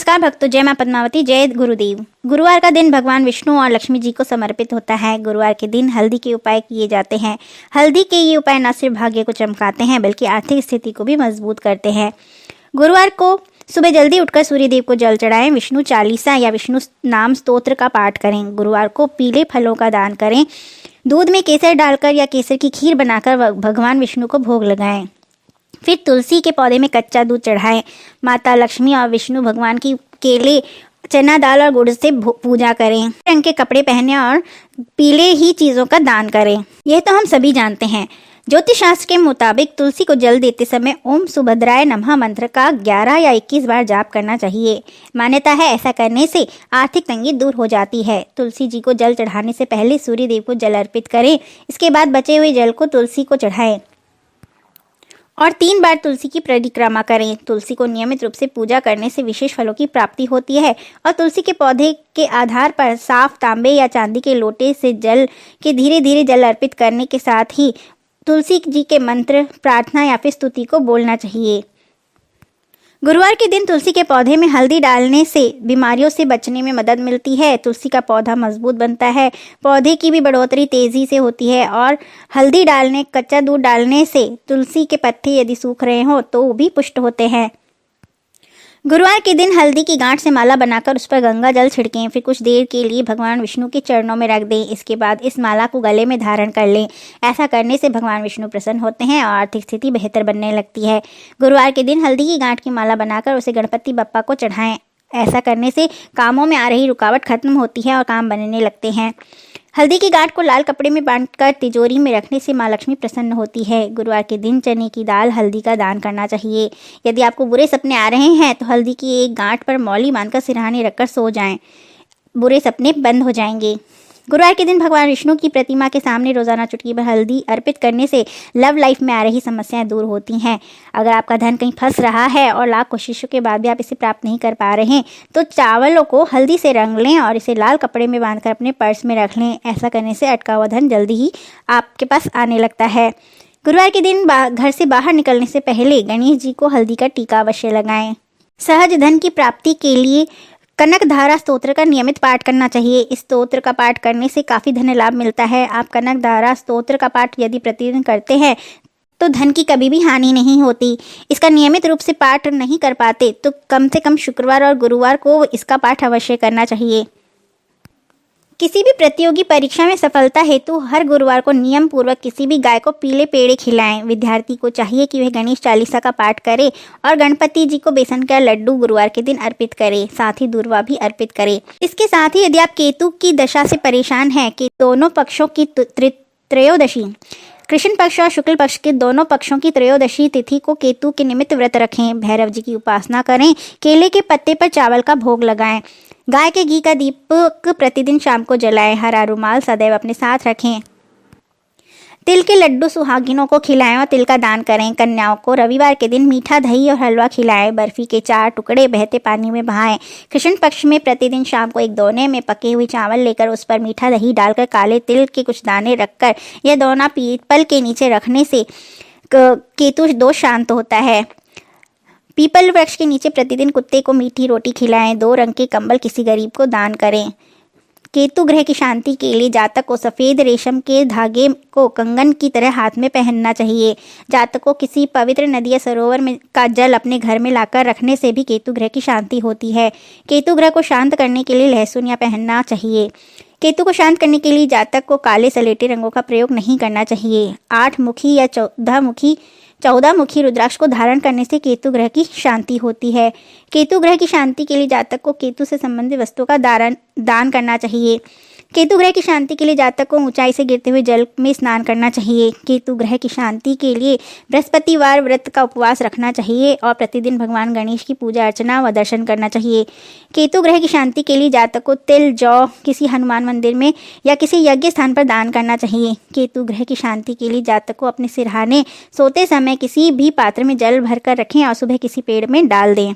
नमस्कार भक्तों, जय मां पद्मावती, जय गुरुदेव। गुरुवार का दिन भगवान विष्णु और लक्ष्मी जी को समर्पित होता है। गुरुवार के दिन हल्दी के उपाय किए जाते हैं। हल्दी के ये उपाय न सिर्फ भाग्य को चमकाते हैं बल्कि आर्थिक स्थिति को भी मजबूत करते हैं। गुरुवार को सुबह जल्दी उठकर सूर्यदेव को जल चढ़ाएं, विष्णु चालीसा या विष्णु नाम स्तोत्र का पाठ करें। गुरुवार को पीले फलों का दान करें। दूध में केसर डालकर या केसर की खीर बनाकर भगवान विष्णु को भोग लगाएं। फिर तुलसी के पौधे में कच्चा दूध चढ़ाएं। माता लक्ष्मी और विष्णु भगवान की केले, चना दाल और गुड़ से पूजा करें। रंग के कपड़े पहने और पीले ही चीजों का दान करें। यह तो हम सभी जानते हैं। ज्योतिष शास्त्र के मुताबिक तुलसी को जल देते समय ओम सुभद्राय नमः मंत्र का 11 या 21 बार जाप करना चाहिए। मान्यता है ऐसा करने से आर्थिक तंगी दूर हो जाती है। तुलसी जी को जल चढ़ाने से पहले सूर्य देव को जल अर्पित करें। इसके बाद बचे हुए जल को तुलसी को चढ़ाएं और 3 बार तुलसी की परिक्रमा करें। तुलसी को नियमित रूप से पूजा करने से विशेष फलों की प्राप्ति होती है और तुलसी के पौधे के आधार पर साफ तांबे या चांदी के लोटे से जल के धीरे धीरे जल अर्पित करने के साथ ही तुलसी जी के मंत्र, प्रार्थना या फिर स्तुति को बोलना चाहिए। गुरुवार के दिन तुलसी के पौधे में हल्दी डालने से बीमारियों से बचने में मदद मिलती है। तुलसी का पौधा मजबूत बनता है, पौधे की भी बढ़ोतरी तेजी से होती है और हल्दी डालने, कच्चा दूध डालने से तुलसी के पत्ते यदि सूख रहे हो तो वो भी पुष्ट होते हैं। गुरुवार के दिन हल्दी की गांठ से माला बनाकर उस पर गंगा जल छिड़कें। फिर कुछ देर के लिए भगवान विष्णु के चरणों में रख दें। इसके बाद इस माला को गले में धारण कर लें। ऐसा करने से भगवान विष्णु प्रसन्न होते हैं और आर्थिक स्थिति बेहतर बनने लगती है। गुरुवार के दिन हल्दी की गांठ की माला बनाकर उसे गणपति बप्पा को चढ़ाएं। ऐसा करने से कामों में आ रही रुकावट खत्म होती है और काम बनने लगते हैं। हल्दी की गांठ को लाल कपड़े में बांधकर तिजोरी में रखने से मां लक्ष्मी प्रसन्न होती है। गुरुवार के दिन चने की दाल, हल्दी का दान करना चाहिए। यदि आपको बुरे सपने आ रहे हैं तो हल्दी की एक गांठ पर मौली बांधकर सिरहाने रखकर सो जाएं। बुरे सपने बंद हो जाएंगे। गुरुवार के दिन भगवान विष्णु की प्रतिमा के सामने रोजाना चुटकी भर हल्दी अर्पित करने से लव लाइफ में आ रही समस्याएं दूर होती हैं। अगर आपका धन कहीं फंस रहा है और लाख कोशिशों के बाद भी आप इसे प्राप्त नहीं कर पा रहे हैं तो चावलों को हल्दी से रंग लें और इसे लाल कपड़े में बांधकर अपने पर्स में रख लें। ऐसा करने से अटका हुआ धन जल्दी ही आपके पास आने लगता है। गुरुवार के दिन घर से बाहर निकलने से पहले गणेश जी को हल्दी का टीका अवश्य लगाएं। सहज धन की प्राप्ति के लिए कनकधारा स्तोत्र का नियमित पाठ करना चाहिए। इस स्तोत्र का पाठ करने से काफ़ी धन लाभ मिलता है। आप कनकधारा स्तोत्र का पाठ यदि प्रतिदिन करते हैं तो धन की कभी भी हानि नहीं होती। इसका नियमित रूप से पाठ नहीं कर पाते तो कम से कम शुक्रवार और गुरुवार को इसका पाठ अवश्य करना चाहिए। किसी भी प्रतियोगी परीक्षा में सफलता हेतु हर गुरुवार को नियम पूर्वक किसी भी गाय को पीले पेड़े खिलाएं। विद्यार्थी को चाहिए कि वह गणेश चालीसा का पाठ करे और गणपति जी को बेसन का लड्डू गुरुवार के दिन अर्पित करे, साथ ही दूर्वा भी अर्पित करे। इसके साथ ही यदि आप केतु की दशा से परेशान हैं कि दोनों पक्षों की त्रयोदशी, कृष्ण पक्ष और शुक्ल पक्ष के दोनों पक्षों की त्रयोदशी तिथि को केतु के निमित्त व्रत रखें। भैरव जी की उपासना करें। केले के पत्ते पर चावल का भोग लगाएं। गाय के घी का दीपक प्रतिदिन शाम को जलाएं। हरा रुमाल सदैव अपने साथ रखें। तिल के लड्डू सुहागिनों को खिलाएं और तिल का दान करें। कन्याओं को रविवार के दिन मीठा दही और हलवा खिलाएं। बर्फी के 4 टुकड़े बहते पानी में बहाएं। कृष्ण पक्ष में प्रतिदिन शाम को एक दोने में पके हुए चावल लेकर उस पर मीठा दही डालकर काले तिल के कुछ दाने रखकर यह दोना पीपल के नीचे रखने से केतु दोष शांत होता है। पीपल वृक्ष के नीचे प्रतिदिन कुत्ते को मीठी रोटी खिलाएं। 2 रंग के कंबल किसी गरीब को दान करें। केतु ग्रह की शांति के लिए जातक को सफ़ेद रेशम के धागे को कंगन की तरह हाथ में पहनना चाहिए। जातक को किसी पवित्र नदी या सरोवर में का जल अपने घर में लाकर रखने से भी केतु ग्रह की शांति होती है। केतु ग्रह को शांत करने के लिए लहसुन या पहनना चाहिए। केतु को शांत करने के लिए जातक को काले सलेटी रंगों का प्रयोग नहीं करना चाहिए। 8 मुखी या 14 मुखी रुद्राक्ष को धारण करने से केतु ग्रह की शांति होती है। केतु ग्रह की शांति के लिए जातक को केतु से संबंधित वस्तुओं का दान करना चाहिए। केतु ग्रह की शांति के लिए जातक को ऊंचाई से गिरते हुए जल में स्नान करना चाहिए। केतु ग्रह की शांति के लिए बृहस्पतिवार व्रत का उपवास रखना चाहिए और प्रतिदिन भगवान गणेश की पूजा अर्चना व दर्शन करना चाहिए। केतु ग्रह की शांति के लिए जातक को तिल, जौ किसी हनुमान मंदिर में या किसी यज्ञ स्थान पर दान करना चाहिए। केतु ग्रह की शांति के लिए जातक को अपने सिरहाने सोते समय किसी भी पात्र में जल भरकर रखें और सुबह किसी पेड़ में डाल दें।